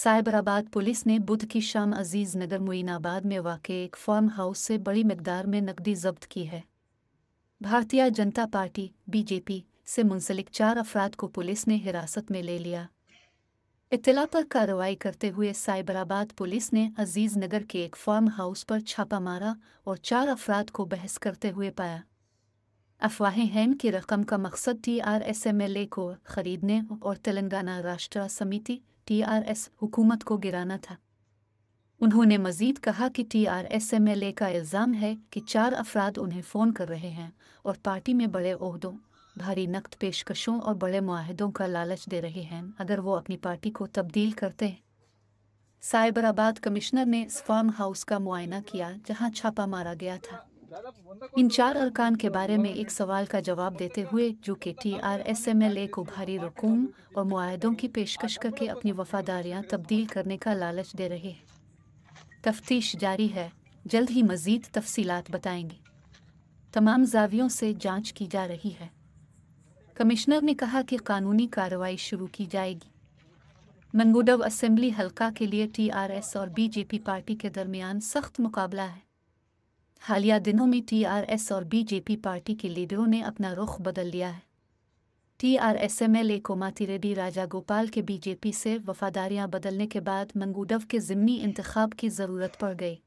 Cyberabad police ने बुध की शाम अजीज नगर मोइनाबाद में वाक़े एक फार्म हाउस से बड़ी मिकदार में नकदी जब्त की है। भारतीय जनता पार्टी बीजेपी से मुंसलिक 4 अफराद को पुलिस ने हिरासत में ले लिया। इत्तला पर कार्रवाई करते हुए साइबराबाद पुलिस ने अजीज नगर के एक फार्म हाउस पर छापा मारा और 4 अफराद को बहस करते हुए पाया। अफवाहें हैं कि रकम का मकसद TRS-MLA को खरीदने और तेलंगाना राष्ट्र समिति TRS हुकूमत को गिराना था। उन्होंने मजीद कहा कि TRS-MLA का इल्ज़ाम है कि 4 अफराद उन्हें फ़ोन कर रहे हैं और पार्टी में बड़े ओहदों, भारी नकद पेशकशों और बड़े मुआहदों का लालच दे रहे हैं अगर वो अपनी पार्टी को तब्दील करते हैं। साइबराबाद कमिश्नर ने इस फार्म हाउस का मुआयना किया जहां छापा मारा गया था। इन 4 अरकान के बारे में एक सवाल का जवाब देते हुए जो कि TRS-MLA को भारी रकूम और मुआहदों की पेशकश करके अपनी वफादारियां तब्दील करने का लालच दे रहे हैं। तफ्तीश जारी है, जल्द ही मजीद तफसीलात बताएंगे। तमाम जावियों से जांच की जा रही है। कमिश्नर ने कहा कि कानूनी कार्रवाई शुरू की जाएगी। मंगूडव असेंबली हल्का के लिए TRS और BJP पार्टी के दरमियान सख्त मुकाबला है। हालिया दिनों में TRS और BJP पार्टी के लीडरों ने अपना रुख बदल लिया है। TRS-MLA को मातिरेड्डी राजागोपाल के BJP से वफादारियां बदलने के बाद मंगूडव के ज़िमनी इंतखाब की ज़रूरत पड़ गई।